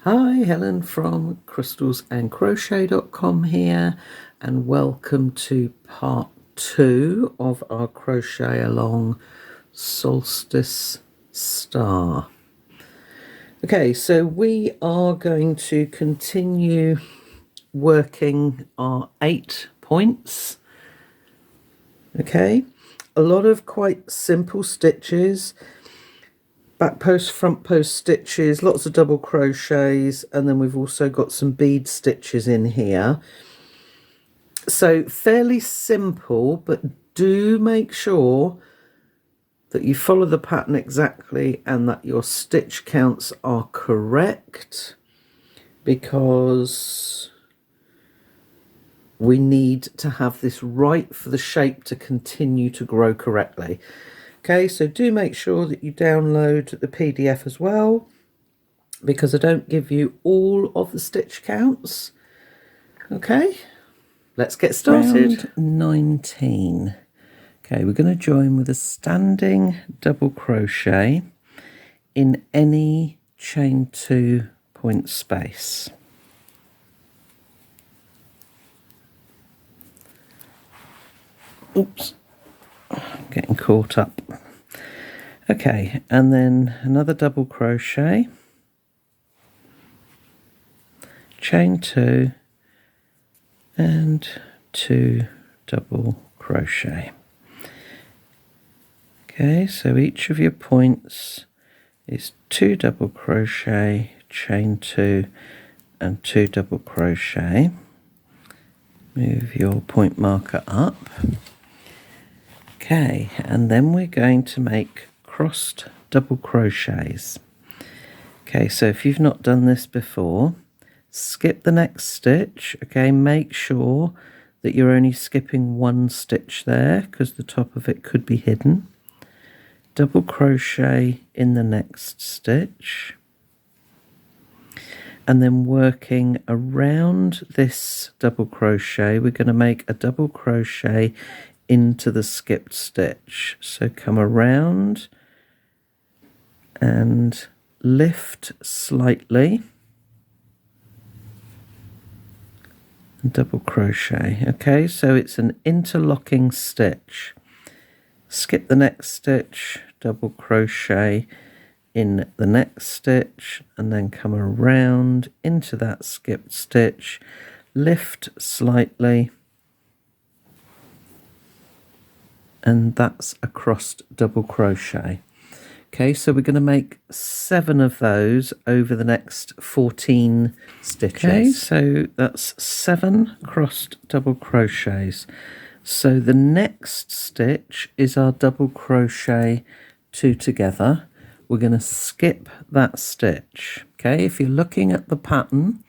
Hi, Helen from crystalsandcrochet.com here, and welcome to part 2 of our crochet along Solstice Star. Okay, so we are going to continue working our 8 points. Okay, a lot of quite simple stitches. Back post, front post stitches, lots of double crochets, and then we've also got some bead stitches in here. So fairly simple, but do make sure that you follow the pattern exactly and that your stitch counts are correct, because we need to have this right for the shape to continue to grow correctly. Okay, so do make sure that you download the PDF as well, because I don't give you all of the stitch counts. Okay, let's get started. Round 19. Okay, we're going to join with a standing double crochet in any chain 2 point space. Oops, getting caught up. Okay, and then another double crochet, chain 2 and 2 double crochet. Okay, so each of your points is 2 double crochet, chain 2 and 2 double crochet. Move your point marker up. Okay, and then we're going to make crossed double crochets. Okay, so if you've not done this before, skip the next stitch. Okay, make sure that you're only skipping 1 stitch there, because the top of it could be hidden. Double crochet in the next stitch, and then working around this double crochet, we're going to make a double crochet into the skipped stitch. So come around and lift slightly, and double crochet. Okay, so it's an interlocking stitch. Skip the next stitch, double crochet in the next stitch, and then come around into that skipped stitch, lift slightly, and that's a crossed double crochet. Okay, so we're going to make 7 of those over the next 14 stitches. Okay, so that's 7 crossed double crochets. So the next stitch is our double crochet 2 together. We're going to skip that stitch. Okay, if you're looking at the pattern,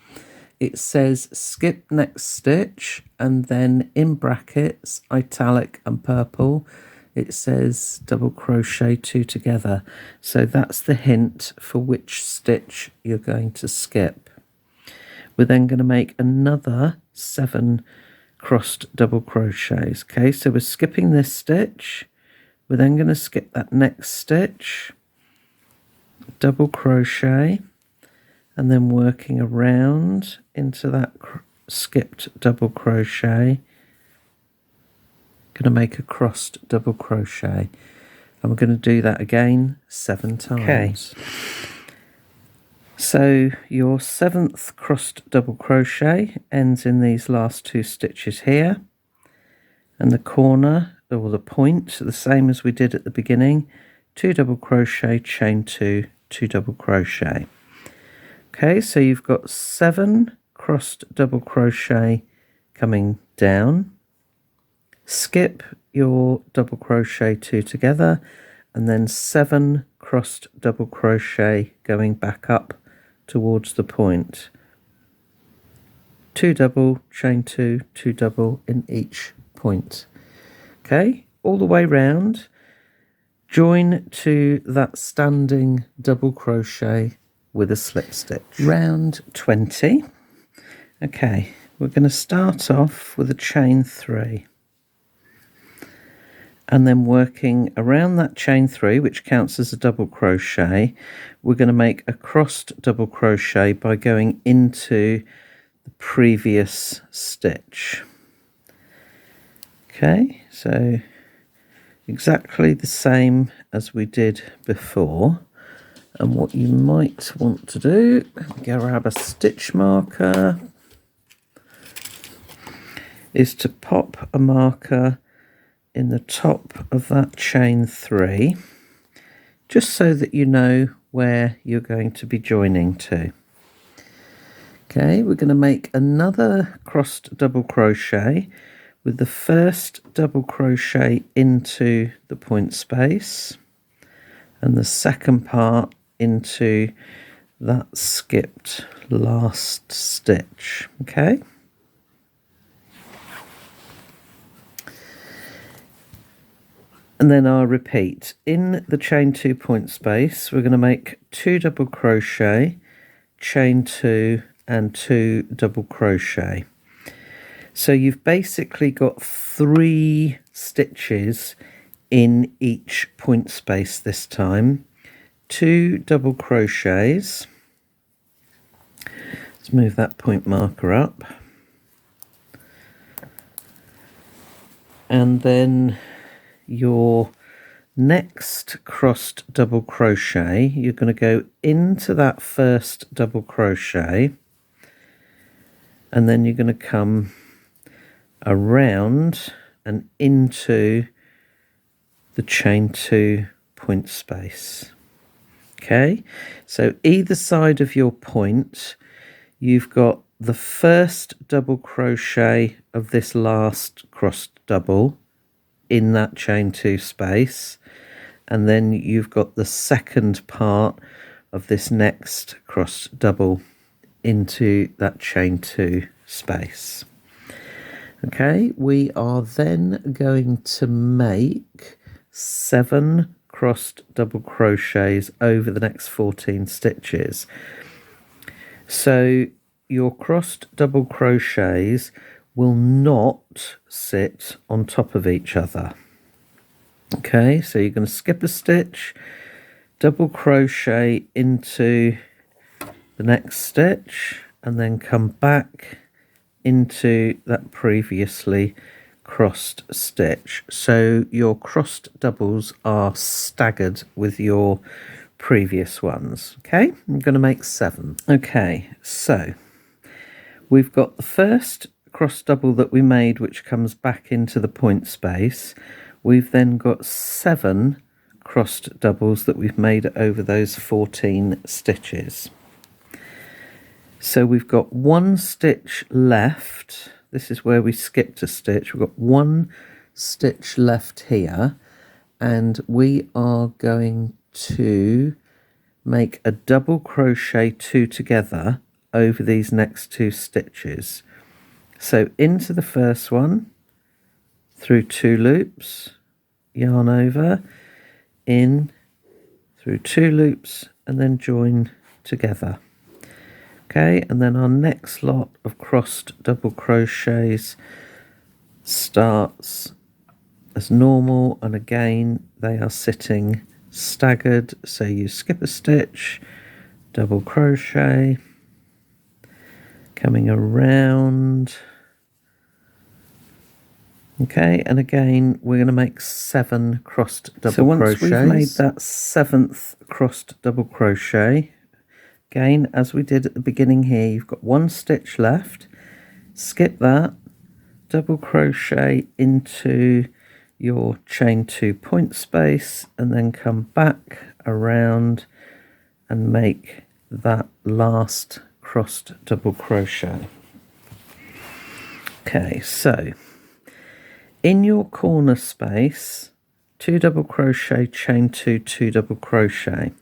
it says skip next stitch, and then in brackets, italic and purple, it says double crochet 2 together. So that's the hint for which stitch you're going to skip. We're then going to make another 7 crossed double crochets. Okay, so we're skipping this stitch. We're then going to skip that next stitch, double crochet, and then working around into that skipped double crochet, going to make a crossed double crochet, and we're going to do that again 7 times. Okay. So your 7th crossed double crochet ends in these last 2 stitches here, and the corner or the point, the same as we did at the beginning, 2 double crochet, chain 2, 2 double crochet. Okay, so you've got 7 crossed double crochet coming down, skip your double crochet 2 together, and then 7 crossed double crochet going back up towards the point. 2 double, chain 2, 2 double in each point. Okay, all the way round. Join to that standing double crochet with a slip stitch. Round 20. Okay, we're going to start off with a chain 3. and then working around that chain 3, which counts as a double crochet, we're going to make a crossed double crochet by going into the previous stitch. Okay, so exactly the same as we did before. And what you might want to do, grab a stitch marker, is to pop a marker in the top of that chain 3, just so that you know where you're going to be joining to. Okay, we're going to make another crossed double crochet with the first double crochet into the point space and the second part into that skipped last stitch. Okay. And then I'll repeat. In the chain 2 point space, we're going to make 2 double crochet, chain 2 and 2 double crochet. So you've basically got 3 stitches in each point space this time. 2 double crochets. Let's move that point marker up. And then your next crossed double crochet, you're going to go into that first double crochet, and then you're going to come around and into the chain 2 point space. Okay, so either side of your point, you've got the first double crochet of this last crossed double in that chain 2 space, and then you've got the second part of this next crossed double into that chain 2 space. Okay, we are then going to make 7 crossed double crochets over the next 14 stitches. So your crossed double crochets will not sit on top of each other. Okay, so you're going to skip a stitch, double crochet into the next stitch, and then come back into that previously crossed stitch. So your crossed doubles are staggered with your previous ones. Okay, I'm going to make 7. Okay, so we've got the first cross double that we made, which comes back into the point space. We've then got 7 crossed doubles that we've made over those 14 stitches. So we've got 1 stitch left. This is where we skipped a stitch. We've got 1 stitch left here, and we are going to make a double crochet 2 together over these next 2 stitches. So into the first one, through 2 loops, yarn over, in, through 2 loops, and then join together. Okay, and then our next lot of crossed double crochets starts as normal, and again they are sitting staggered, so you skip a stitch, double crochet, coming around. Okay, and again we're going to make 7 crossed double crochets. So once we've made that 7th crossed double crochet, again, as we did at the beginning here, you've got 1 stitch left, skip that, double crochet into your chain 2 point space, and then come back around and make that last crossed double crochet. Okay, so in your corner space, 2 double crochet, chain 2, 2 double crochet.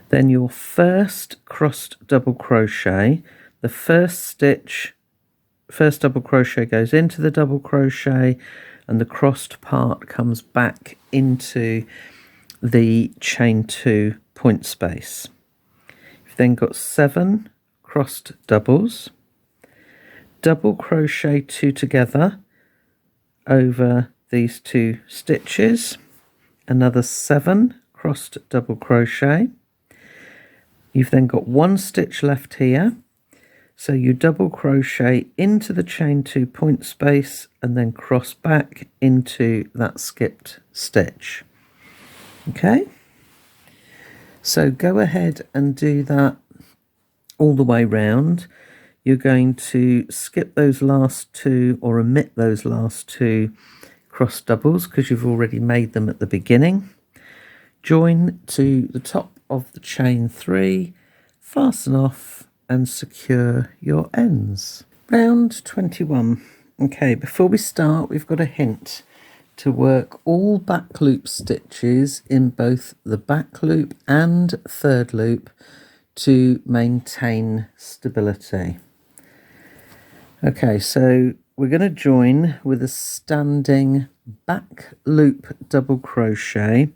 Then your first crossed double crochet, the first double crochet goes into the double crochet, and the crossed part comes back into the chain 2 point space. You've then got 7 crossed doubles, double crochet 2 together over these 2 stitches, another 7 crossed double crochet. You've then got 1 stitch left here, so you double crochet into the chain 2 point space and then cross back into that skipped stitch. Okay, so go ahead and do that all the way round. You're going to skip those last 2 or omit those last 2 cross doubles because you've already made them at the beginning. Join to the top of the chain 3, fasten off and secure your ends. Round 21. Okay, before we start, we've got a hint to work all back loop stitches in both the back loop and third loop to maintain stability. Okay, so we're going to join with a standing back loop double crochet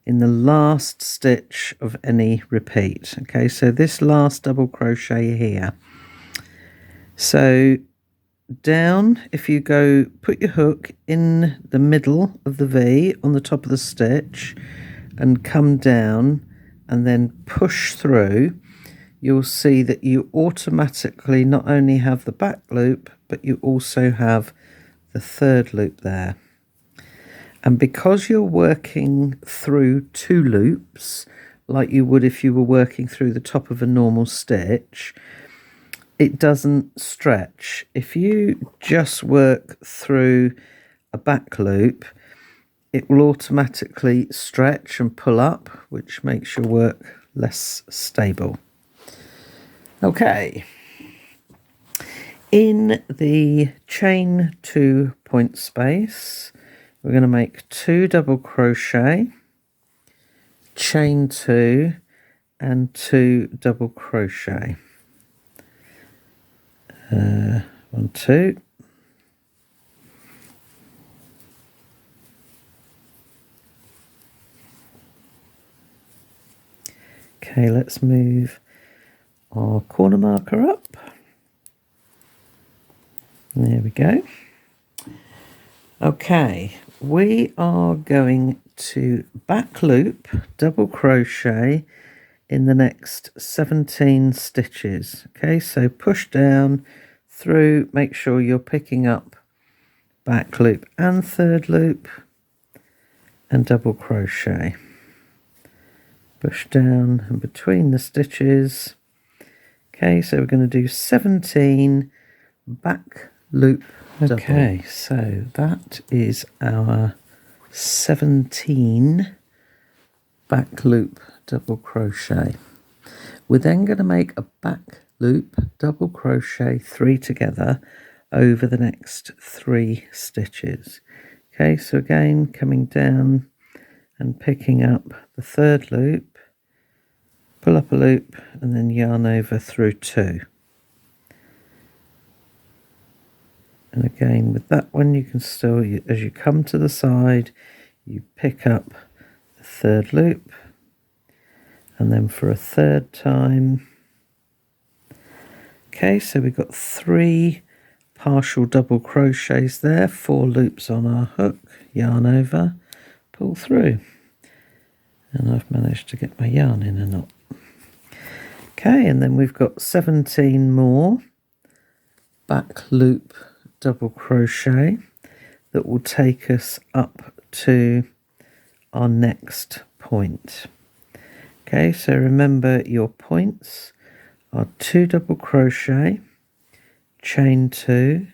in the last stitch of any repeat. Okay, so this last double crochet here. So down, if you go put your hook in the middle of the V on the top of the stitch and come down and then push through, you'll see that you automatically not only have the back loop, but you also have the third loop there. And because you're working through 2 loops, like you would if you were working through the top of a normal stitch, it doesn't stretch. If you just work through a back loop, it will automatically stretch and pull up, which makes your work less stable. Okay, in the chain 2 point space, we're going to make 2 double crochet, chain 2 and 2 double crochet. 1, 2. Okay, let's move our corner marker up. There we go. Okay, we are going to back loop double crochet in the next 17 stitches. Okay, so push down through, make sure you're picking up back loop and third loop and double crochet. Push down and between the stitches. Okay, so we're going to do 17 back loop double. Okay, so that is our 17 back loop double crochet. We're then going to make a back loop double crochet 3 together over the next 3 stitches. Okay, so again coming down and picking up the third loop, pull up a loop and then yarn over through 2. And again with that one you can still, as you come to the side, you pick up the third loop and then for a third time. Okay, so we've got 3 partial double crochets there, 4 loops on our hook, yarn over, pull through, and I've managed to get my yarn in a knot. Okay, and then we've got 17 more back loop double crochet that will take us up to our next point. Okay, so remember your points are 2 double crochet, chain 2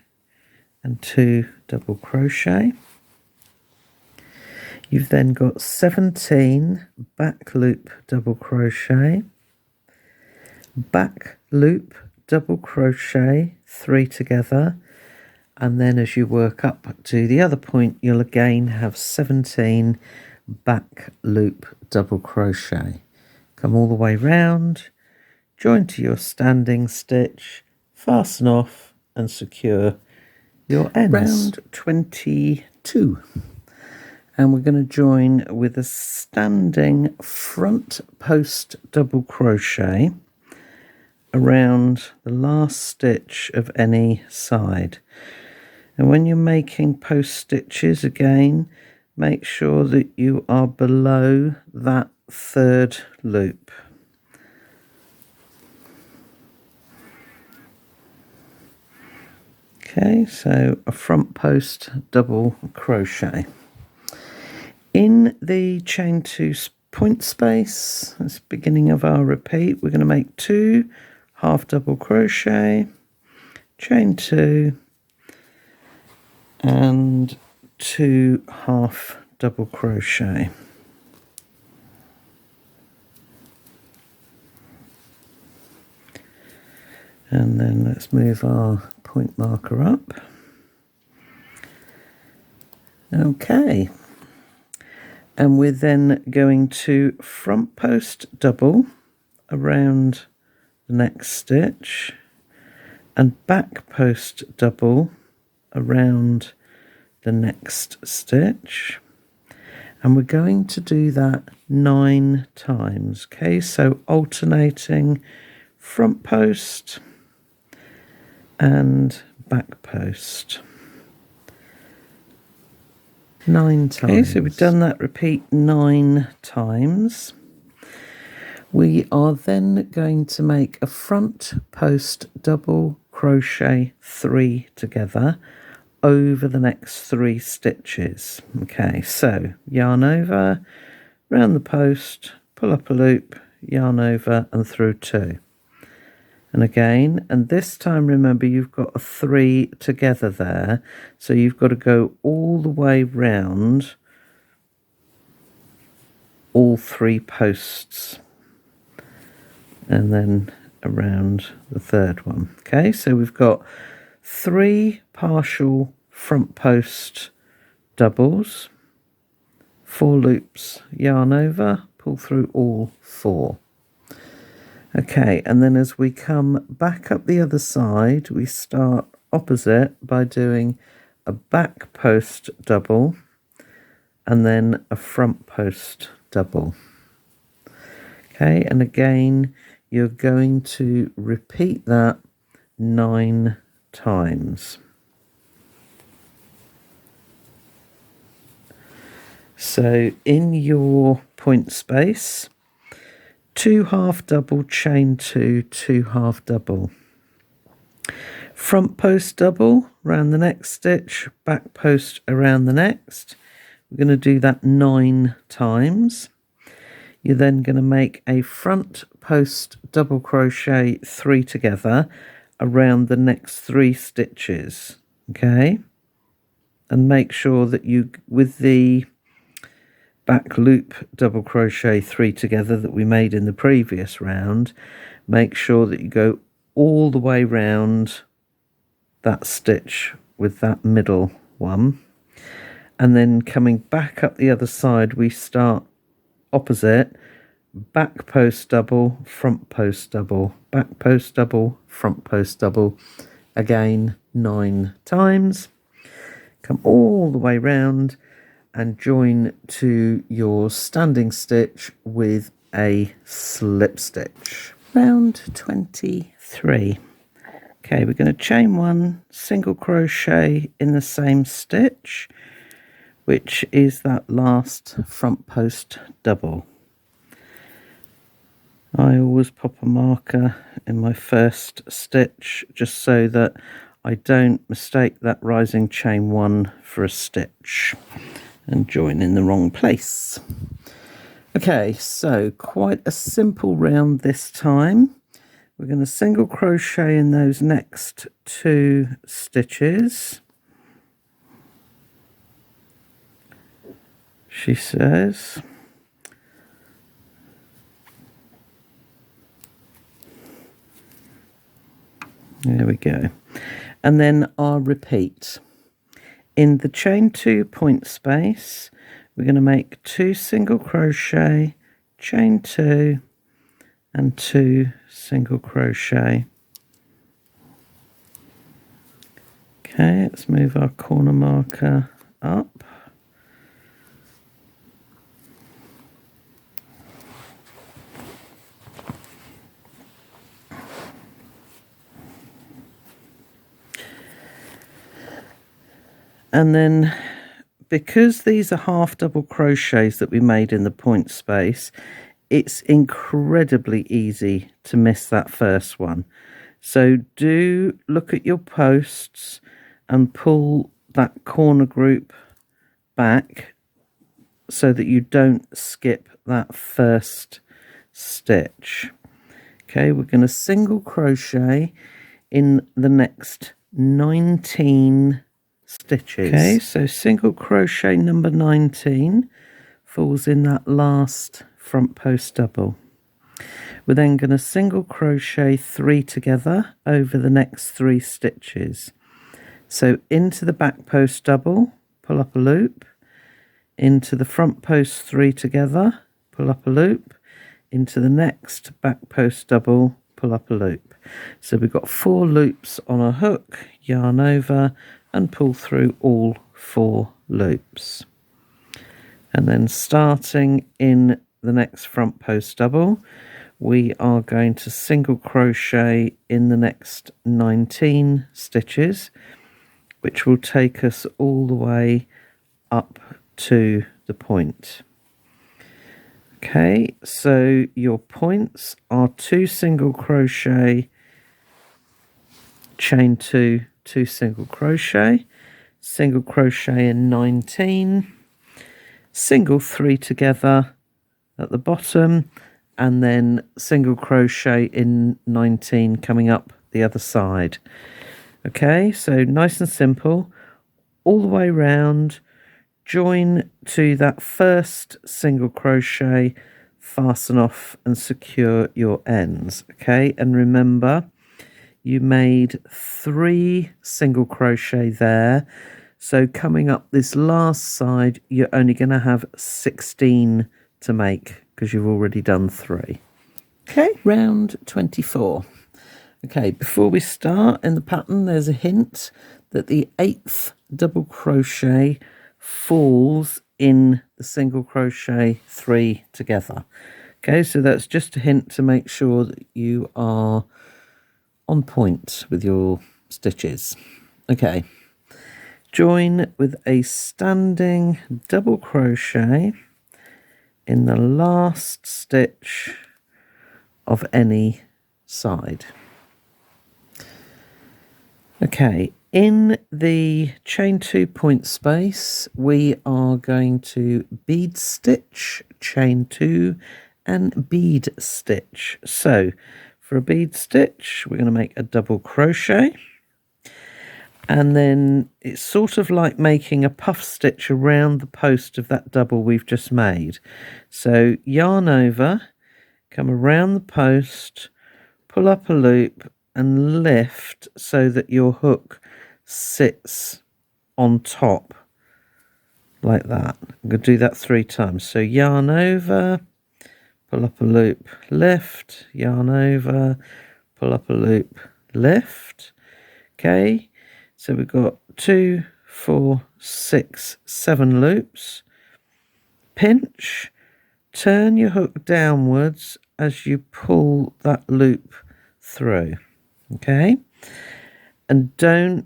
and 2 double crochet. You've then got 17 back loop double crochet, back loop double crochet 3 together, and then as you work up to the other point you'll again have 17 back loop double crochet. Come all the way round, join to your standing stitch, fasten off and secure your ends. Round 22. And we're going to join with a standing front post double crochet around the last stitch of any side. And when you're making post stitches, again, make sure that you are below that third loop. Okay, so a front post double crochet. In the chain 2 point space, that's the beginning of our repeat, we're going to make 2 half double crochet, chain 2, and 2 half double crochet. And then let's move our point marker up. Okay, and we're then going to front post double around the next stitch and back post double around the next stitch, and we're going to do that 9 times. Okay, so alternating front post and back post 9 times. Okay, so we've done that repeat 9 times. We are then going to make a front post double crochet 3 together over the next 3 stitches. Okay, so yarn over, round the post, pull up a loop, yarn over and through 2. And again, and this time remember you've got a 3 together there, so you've got to go all the way round all 3 posts and then around the third one. Okay, so we've got 3 partial front post doubles, 4 loops, yarn over, pull through all 4. Okay, and then as we come back up the other side, we start opposite by doing a back post double and then a front post double. Okay, and again, you're going to repeat that 9 times. So in your point space, 2 half double, chain 2, 2 half double. Front post double around the next stitch, back post around the next. We're going to do that 9 times. You're then going to make a front post double crochet 3 together around the next 3 stitches. Okay? And make sure that you, with the back loop double crochet 3 together that we made in the previous round, make sure that you go all the way round that stitch with that middle one, and then coming back up the other side we start opposite, back post double, front post double, back post double, front post double, again 9 times. Come all the way round and join to your standing stitch with a slip stitch. Round 23. Okay, we're going to chain 1, single crochet in the same stitch, which is that last front post double. I always pop a marker in my first stitch just so that I don't mistake that rising chain 1 for a stitch and join in the wrong place. Okay, so quite a simple round this time. We're going to single crochet in those next 2 stitches, she says. There we go. And then our repeat. In the chain 2 point space, we're going to make 2 single crochet, chain 2 and 2 single crochet. Okay, let's move our corner marker up. And then because these are half double crochets that we made in the point space, it's incredibly easy to miss that first one. So do look at your posts and pull that corner group back so that you don't skip that first stitch. Okay, we're going to single crochet in the next 19 stitches. Okay, so single crochet number 19 falls in that last front post double. We're then going to single crochet 3 together over the next 3 stitches. So into the back post double, pull up a loop, into the front post 3 together, pull up a loop, into the next back post double, pull up a loop. So we've got 4 loops on a hook, yarn over and pull through all 4 loops. And then starting in the next front post double, we are going to single crochet in the next 19 stitches, which will take us all the way up to the point. Okay, so your points are 2 single crochet, chain 2, 2 single crochet in 19, single 3 together at the bottom, and then single crochet in 19 coming up the other side. Okay, so nice and simple, all the way round. Join to that first single crochet, fasten off and secure your ends. Okay, and remember you made 3 single crochet there, so coming up this last side you're only going to have 16 to make because you've already done 3. Okay, round 24. Okay, before we start in the pattern, there's a hint that the 8th double crochet falls in the single crochet 3 together. Okay, so that's just a hint to make sure that you are on point with your stitches. Okay, join with a standing double crochet in the last stitch of any side. Okay, in the chain 2 point space, we are going to bead stitch, chain 2, and bead stitch. So for a bead stitch, we're going to make a double crochet, and then it's sort of like making a puff stitch around the post of that double we've just made. So yarn over, come around the post, pull up a loop and lift so that your hook sits on top like that. I'm going to do that 3 times. So yarn over, pull up a loop, lift, yarn over, pull up a loop, lift. Okay, so we've got 2, 4, 6, 7 loops. Pinch, turn your hook downwards as you pull that loop through. Okay, and don't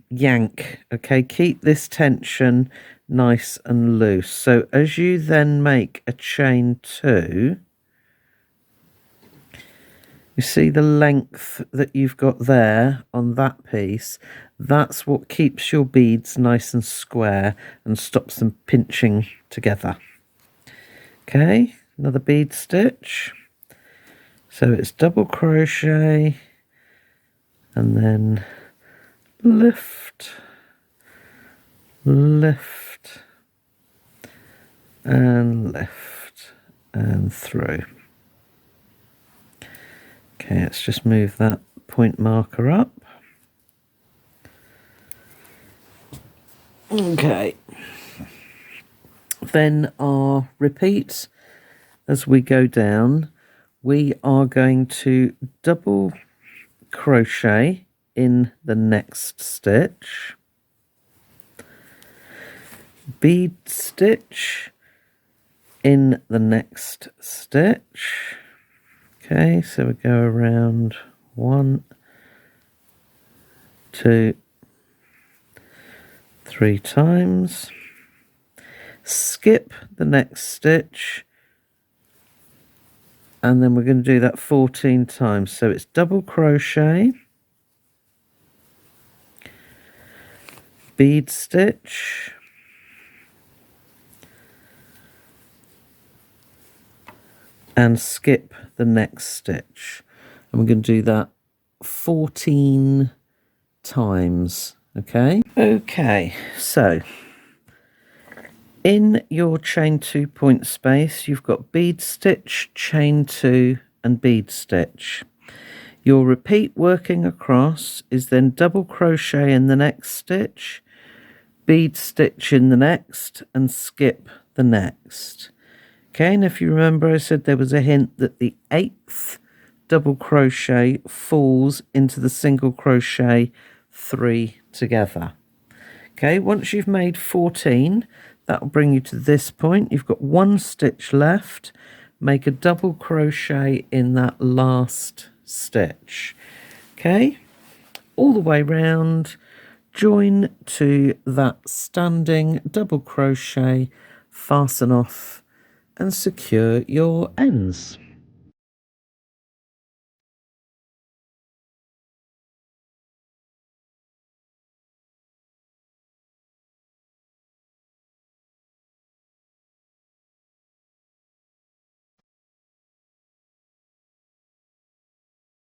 yank. Okay, keep this tension nice and loose. So as you then make a chain 2, you see the length that you've got there on that piece. That's what keeps your beads nice and square and stops them pinching together. Okay, another bead stitch. So it's double crochet and then lift, lift, and lift, and through. Okay, let's just move that point marker up. Okay, then our repeat as we go down. We are going to double crochet in the next stitch, bead stitch in the next stitch. Okay, so we go around 1, 2, 3 times, skip the next stitch, and then we're going to do that 14 times. So it's double crochet, bead stitch, and skip the next stitch. And we're going to do that 14 times. Okay, so in your chain 2 point space, you've got bead stitch, chain 2, and bead stitch. Your repeat working across is then double crochet in the next stitch, bead stitch in the next, and skip the next. Okay, and if you remember, I said there was a hint that the 8th double crochet falls into the single crochet 3 together. Okay, once you've made 14, that will bring you to this point. You've got 1 stitch left. Make a double crochet in that last stitch. Okay, all the way round, join to that standing double crochet, fasten off and secure your ends.